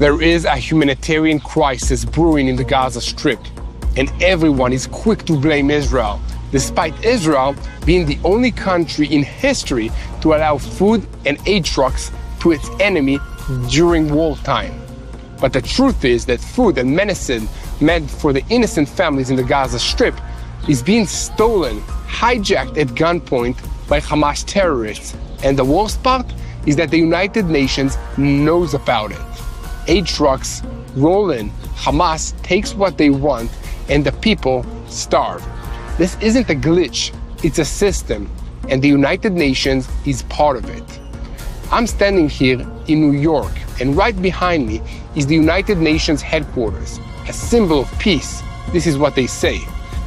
There is a humanitarian crisis brewing in the Gaza Strip, and everyone is quick to blame Israel, despite Israel being the only country in history to allow food and aid trucks to its enemy during wartime. But the truth is that food and medicine meant for the innocent families in the Gaza Strip is being stolen, hijacked at gunpoint by Hamas terrorists. And the worst part is that the United Nations knows about it. Aid trucks roll in, Hamas takes what they want, and the people starve. This isn't a glitch, it's a system, and the United Nations is part of it. I'm standing here in New York, and right behind me is the United Nations headquarters, a symbol of peace. This is what they say.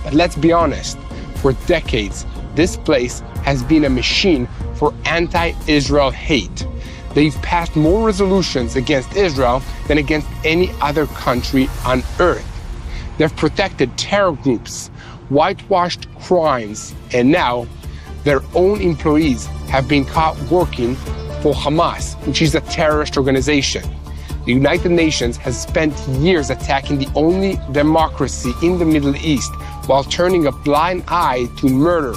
But let's be honest, for decades, this place has been a machine for anti-Israel hate. They've passed more resolutions against Israel than against any other country on earth. They've protected terror groups, whitewashed crimes, and now their own employees have been caught working for Hamas, which is a terrorist organization. The United Nations has spent years attacking the only democracy in the Middle East while turning a blind eye to murder,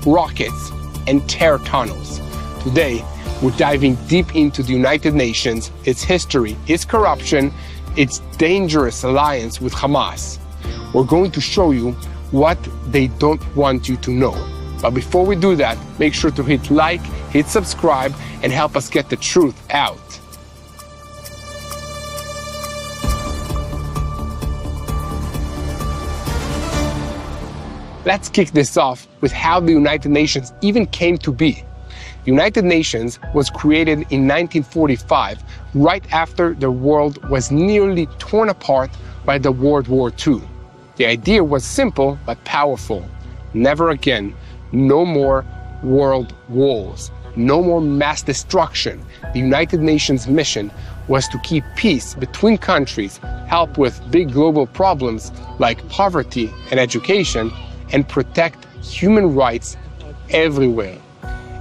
rockets, and terror tunnels. Today, we're diving deep into the United Nations, its history, its corruption, its dangerous alliance with Hamas. We're going to show you what they don't want you to know. But before we do that, make sure to hit like, hit subscribe, and help us get the truth out. Let's kick this off with how the United Nations even came to be. The United Nations was created in 1945, right after the world was nearly torn apart by the World War II. The idea was simple but powerful. Never again. No more world wars. No more mass destruction. The United Nations mission was to keep peace between countries, help with big global problems like poverty and education, and protect human rights everywhere.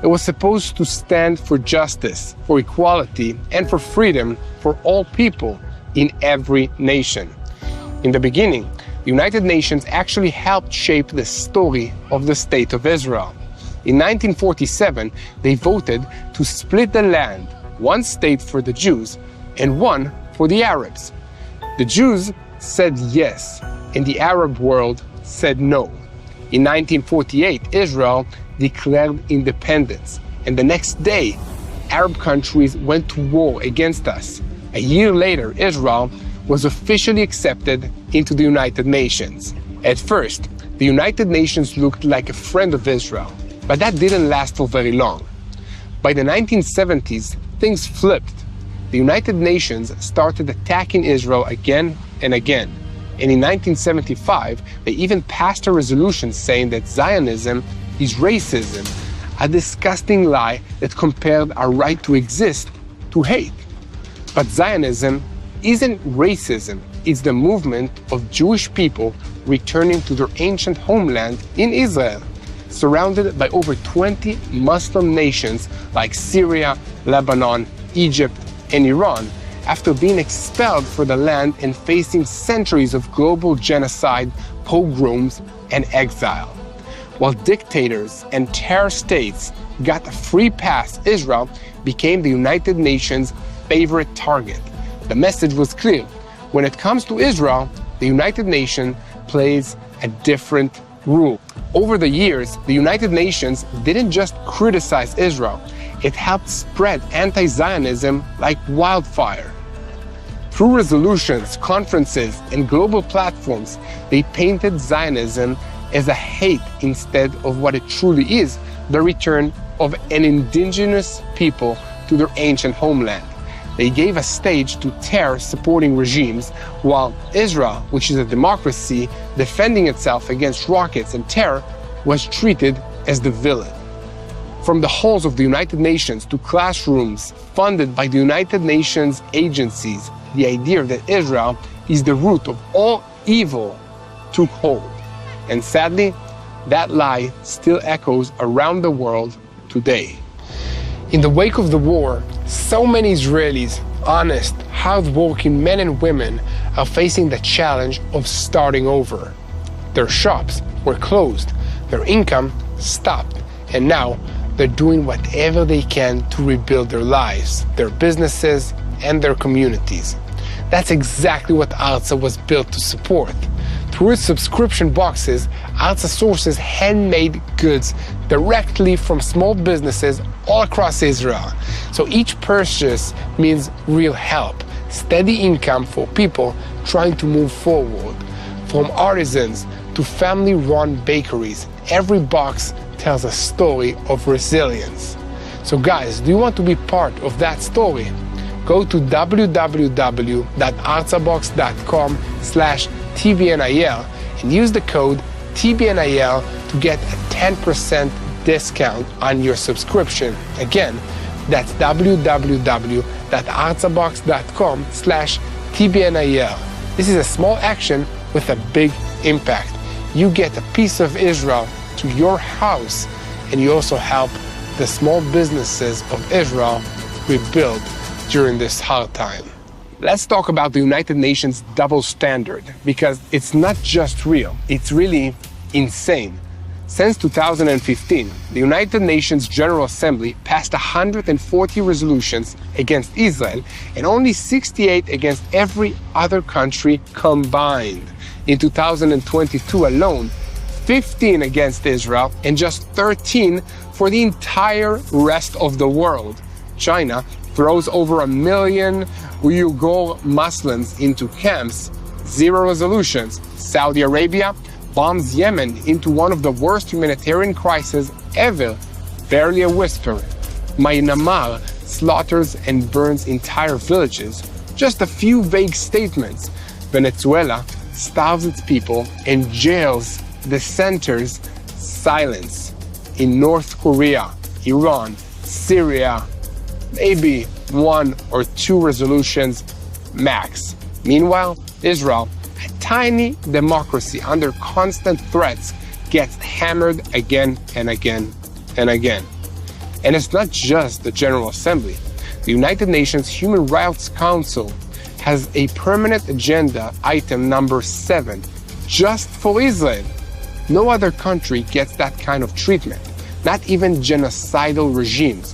It was supposed to stand for justice, for equality, and for freedom for all people in every nation. In the beginning, the United Nations actually helped shape the story of the State of Israel. In 1947, they voted to split the land, one state for the Jews and one for the Arabs. The Jews said yes, and the Arab world said no. In 1948, Israel declared independence, and the next day, Arab countries went to war against us. A year later, Israel was officially accepted into the United Nations. At first, the United Nations looked like a friend of Israel, but that didn't last for very long. By the 1970s, things flipped. The United Nations started attacking Israel again and again. And in 1975, they even passed a resolution saying that Zionism is racism, a disgusting lie that compared our right to exist to hate. But Zionism isn't racism, it's the movement of Jewish people returning to their ancient homeland in Israel, surrounded by over 20 Muslim nations like Syria, Lebanon, Egypt, and Iran, after being expelled from the land and facing centuries of global genocide, pogroms, and exile. While dictators and terror states got a free pass, Israel became the United Nations' favorite target. The message was clear. When it comes to Israel, the United Nations plays a different rule. Over the years, the United Nations didn't just criticize Israel, it helped spread anti-Zionism like wildfire. Through resolutions, conferences, and global platforms, they painted Zionism as a hate instead of what it truly is, the return of an indigenous people to their ancient homeland. They gave a stage to terror-supporting regimes, while Israel, which is a democracy defending itself against rockets and terror, was treated as the villain. From the halls of the United Nations to classrooms funded by the United Nations agencies, the idea that Israel is the root of all evil took hold. And sadly, that lie still echoes around the world today. In the wake of the war, so many Israelis, honest, hardworking men and women are facing the challenge of starting over. Their shops were closed, their income stopped, and now they're doing whatever they can to rebuild their lives, their businesses, and their communities. That's exactly what Artza was built to support. Through its subscription boxes, Artza sources handmade goods directly from small businesses all across Israel. So each purchase means real help, steady income for people trying to move forward. From artisans to family-run bakeries, every box tells a story of resilience. So guys, do you want to be part of that story? Go to www.artzabox.com/TBNIL and use the code TBNIL to get a 10% discount on your subscription. Again, that's www.artzabox.com/TBNIL. This is a small action with a big impact. You get a piece of Israel to your house, and you also help the small businesses of Israel rebuild during this hard time. Let's talk about the United Nations double standard, because it's not just real, it's really insane. Since 2015, the United Nations General Assembly passed 140 resolutions against Israel and only 68 against every other country combined. In 2022 alone, 15 against Israel and just 13 for the entire rest of the world. China throws over 1 million Uyghur Muslims into camps, 0 resolutions. Saudi Arabia bombs Yemen into one of the worst humanitarian crises ever, barely a whisper. Myanmar slaughters and burns entire villages, just a few vague statements. Venezuela starves its people and jails dissenters. Silence. In North Korea, Iran, Syria, maybe 1 or 2 resolutions max. Meanwhile, Israel, a tiny democracy under constant threats, gets hammered again and again and again. And it's not just the General Assembly. The United Nations Human Rights Council has a permanent agenda item number 7 just for Israel. No other country gets that kind of treatment, not even genocidal regimes.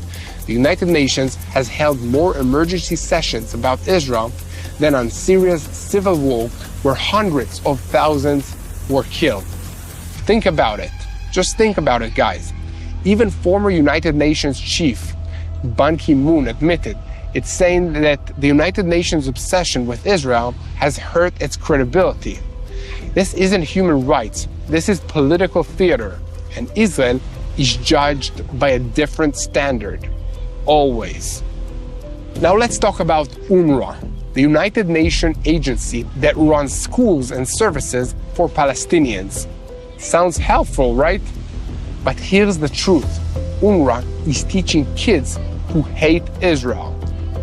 The United Nations has held more emergency sessions about Israel than on Syria's civil war, where hundreds of thousands were killed. Think about it. Just think about it, guys. Even former United Nations chief Ban Ki-moon admitted it's saying that the United Nations obsession with Israel has hurt its credibility. This isn't human rights. This is political theater, and Israel is judged by a different standard. Always. Now let's talk about UNRWA, the United Nations agency that runs schools and services for Palestinians. Sounds helpful, right? But here's the truth. UNRWA is teaching kids who hate Israel.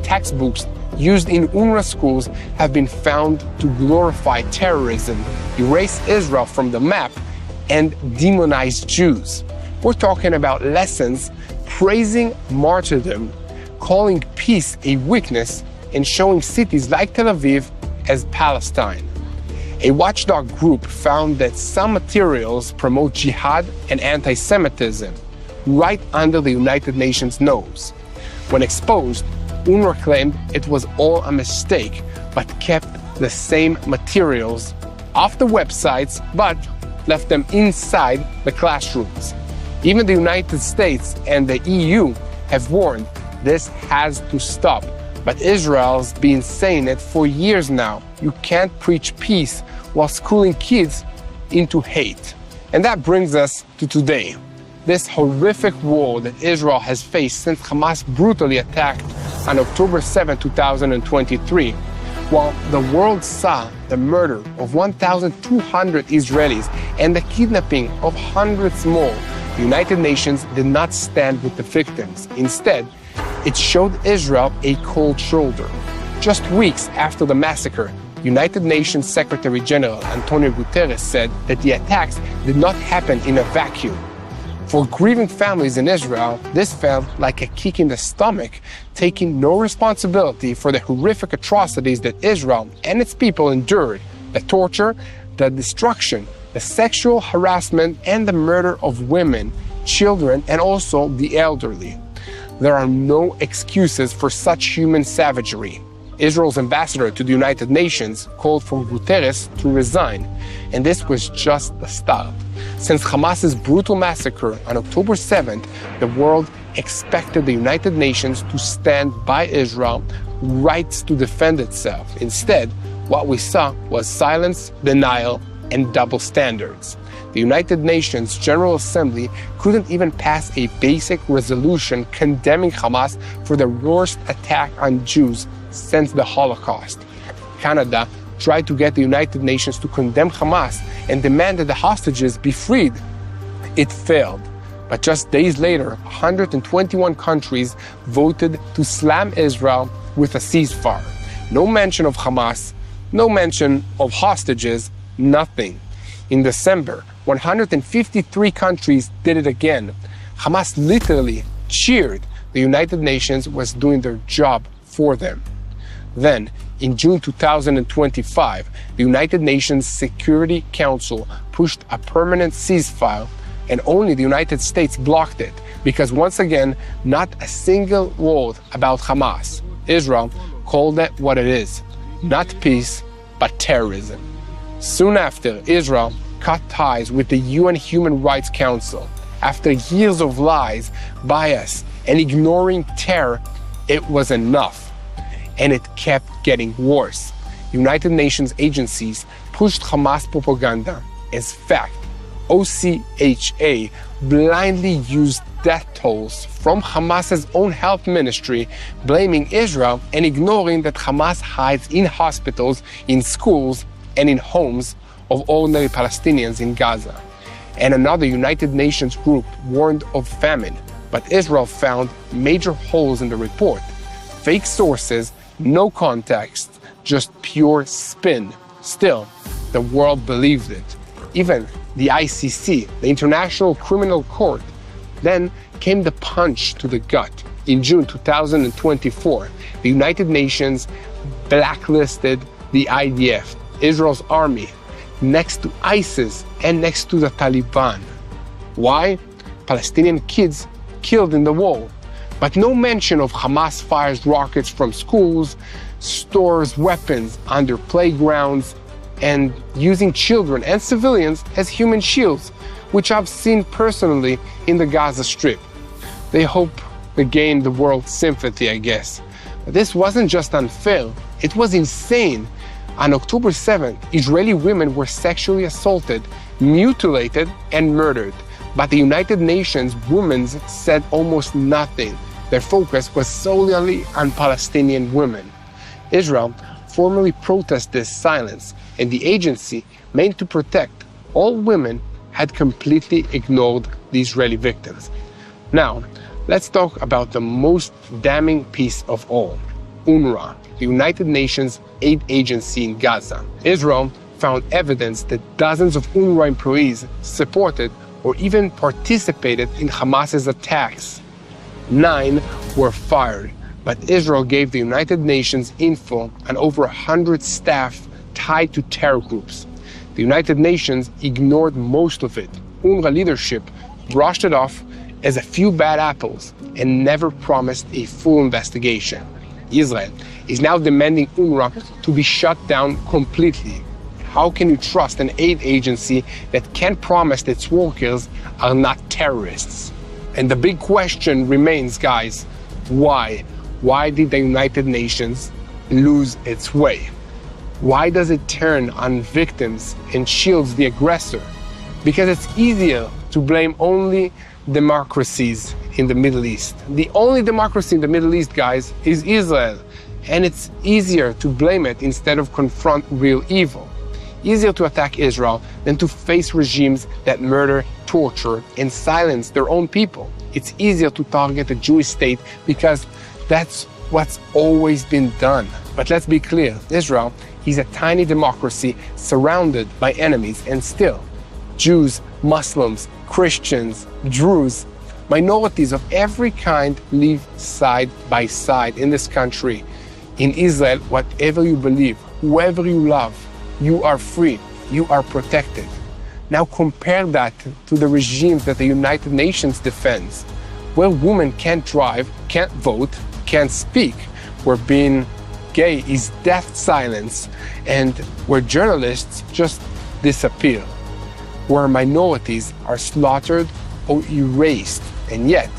Textbooks used in UNRWA schools have been found to glorify terrorism, erase Israel from the map, and demonize Jews. We're talking about lessons praising martyrdom, calling peace a weakness, and showing cities like Tel Aviv as Palestine. A watchdog group found that some materials promote jihad and anti-Semitism right under the United Nations nose. When exposed, UNRWA claimed it was all a mistake, but kept the same materials off the websites, but left them inside the classrooms. Even the United States and the EU have warned this has to stop. But Israel's been saying it for years now. You can't preach peace while schooling kids into hate. And that brings us to today. This horrific war that Israel has faced since Hamas brutally attacked on October 7, 2023, while the world saw the murder of 1,200 Israelis and the kidnapping of hundreds more, the United Nations did not stand with the victims. Instead, it showed Israel a cold shoulder. Just weeks after the massacre, United Nations Secretary General Antonio Guterres said that the attacks did not happen in a vacuum. For grieving families in Israel, this felt like a kick in the stomach, taking no responsibility for the horrific atrocities that Israel and its people endured, the torture, the destruction, the sexual harassment, and the murder of women, children, and also the elderly. There are no excuses for such human savagery. Israel's ambassador to the United Nations called for Guterres to resign, and this was just the start. Since Hamas's brutal massacre on October 7th, the world expected the United Nations to stand by Israel, rights to defend itself. Instead, what we saw was silence, denial, and double standards. The United Nations General Assembly couldn't even pass a basic resolution condemning Hamas for the worst attack on Jews since the Holocaust. Canada tried to get the United Nations to condemn Hamas and demand that the hostages be freed. It failed. But just days later, 121 countries voted to slam Israel with a ceasefire. No mention of Hamas, no mention of hostages, nothing. In December, 153 countries did it again. Hamas literally cheered the United Nations was doing their job for them. Then, in June 2025, the United Nations Security Council pushed a permanent ceasefire, and only the United States blocked it, because once again, not a single word about Hamas. Israel called it what it is, not peace, but terrorism. Soon after, Israel cut ties with the UN Human Rights Council. After years of lies, bias, and ignoring terror, it was enough. And it kept getting worse. United Nations agencies pushed Hamas propaganda as fact. OCHA blindly used death tolls from Hamas's own health ministry, blaming Israel and ignoring that Hamas hides in hospitals, in schools, and in homes of ordinary Palestinians in Gaza. And another United Nations group warned of famine, but Israel found major holes in the report. Fake sources, no context, just pure spin. Still, the world believed it. Even the ICC, the International Criminal Court. Then came the punch to the gut. In June 2024, the United Nations blacklisted the IDF, Israel's army, next to ISIS and next to the Taliban. Why? Palestinian kids killed in the war. But no mention of Hamas fires rockets from schools, stores weapons under playgrounds, and using children and civilians as human shields, which I've seen personally in the Gaza Strip. They hope to gain the world's sympathy, I guess. But this wasn't just unfair, it was insane. On October 7th, Israeli women were sexually assaulted, mutilated, and murdered. But the United Nations Women said almost nothing. Their focus was solely on Palestinian women. Israel formally protested this silence, and the agency meant to protect all women had completely ignored the Israeli victims. Now, let's talk about the most damning piece of all, UNRWA, the United Nations aid agency in Gaza. Israel found evidence that dozens of UNRWA employees supported or even participated in Hamas's attacks. 9 were fired, but Israel gave the United Nations info on over 100 staff tied to terror groups. The United Nations ignored most of it. UNRWA leadership brushed it off as a few bad apples and never promised a full investigation. Israel is now demanding UNRWA to be shut down completely. How can you trust an aid agency that can't promise that its workers are not terrorists? And the big question remains, guys, why? Why did the United Nations lose its way? Why does it turn on victims and shields the aggressor? Because it's easier to blame only democracies in the Middle East. The only democracy in the Middle East, guys, is Israel. And it's easier to blame it instead of confront real evil. Easier to attack Israel than to face regimes that murder, torture, and silence their own people. It's easier to target the Jewish state because that's what's always been done. But let's be clear, Israel is a tiny democracy surrounded by enemies, and still, Jews, Muslims, Christians, Druze, minorities of every kind live side by side in this country. In Israel, whatever you believe, whoever you love, you are free, you are protected. Now compare that to the regimes that the United Nations defends, where women can't drive, can't vote, can't speak, where being gay is death sentence, and where journalists just disappear, where minorities are slaughtered or erased, and yet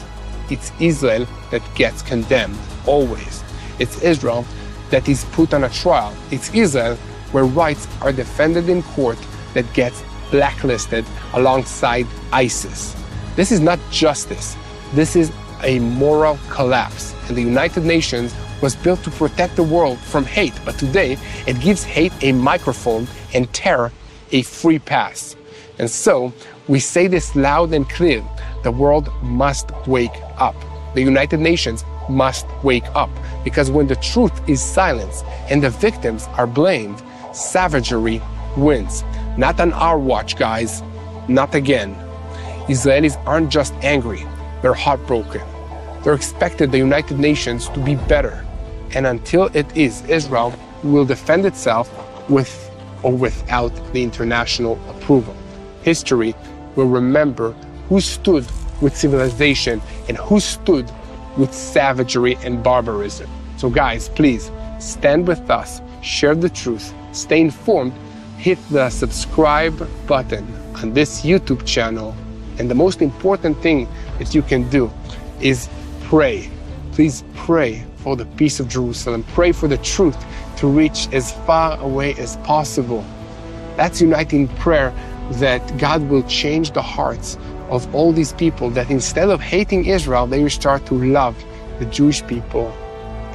it's Israel that gets condemned, always. It's Israel that is put on a trial. It's Israel where rights are defended in court that gets blacklisted alongside ISIS. This is not justice. This is a moral collapse. And the United Nations was built to protect the world from hate, but today it gives hate a microphone and terror a free pass. And so we say this loud and clear: the world must wake up. The United Nations must wake up, because when the truth is silenced and the victims are blamed, savagery wins. Not on our watch, guys. Not again. Israelis aren't just angry, they're heartbroken. They're expected the United Nations to be better. And until it is, Israel will defend itself with or without the international approval. History will remember who stood with civilization and who stood with savagery and barbarism. So guys, please stand with us, share the truth, stay informed, hit the subscribe button on this YouTube channel. And the most important thing that you can do is pray. Please pray for the peace of Jerusalem. Pray for the truth to reach as far away as possible. That's uniting prayer, that God will change the hearts of all these people, that instead of hating Israel, they will start to love the Jewish people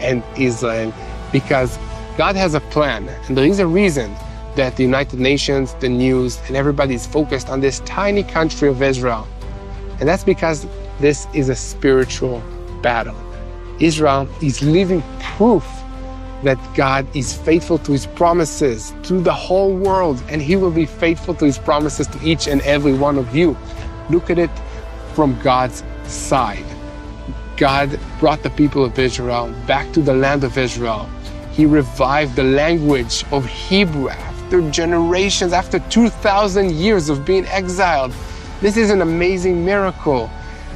and Israel, because God has a plan. And there is a reason that the United Nations, the news, and everybody is focused on this tiny country of Israel. And that's because this is a spiritual battle. Israel is living proof that God is faithful to his promises to the whole world, and he will be faithful to his promises to each and every one of you. Look at it from God's side. God brought the people of Israel back to the land of Israel. He revived the language of Hebrew after generations, after 2,000 years of being exiled. This is an amazing miracle.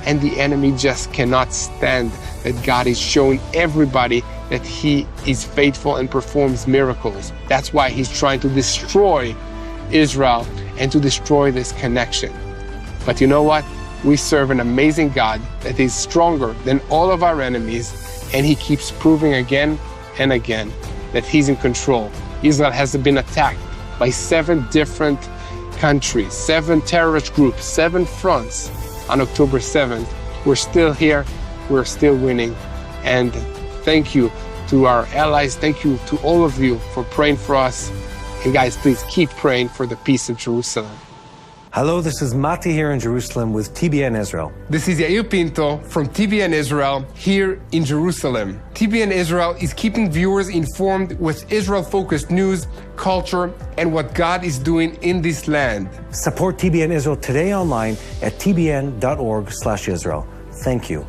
And the enemy just cannot stand that God is showing everybody that he is faithful and performs miracles. That's why he's trying to destroy Israel and to destroy this connection. But you know what? We serve an amazing God that is stronger than all of our enemies, and he keeps proving again and again that he's in control. Israel has been attacked by 7 different countries, 7 terrorist groups, 7 fronts. On October 7th, we're still here, we're still winning. And thank you to our allies, thank you to all of you for praying for us. And guys, please keep praying for the peace of Jerusalem. Hello, this is Mati here in Jerusalem with TBN Israel. This is Yair Pinto from TBN Israel here in Jerusalem. TBN Israel is keeping viewers informed with Israel-focused news, culture, and what God is doing in this land. Support TBN Israel today online at tbn.org/Israel. Thank you.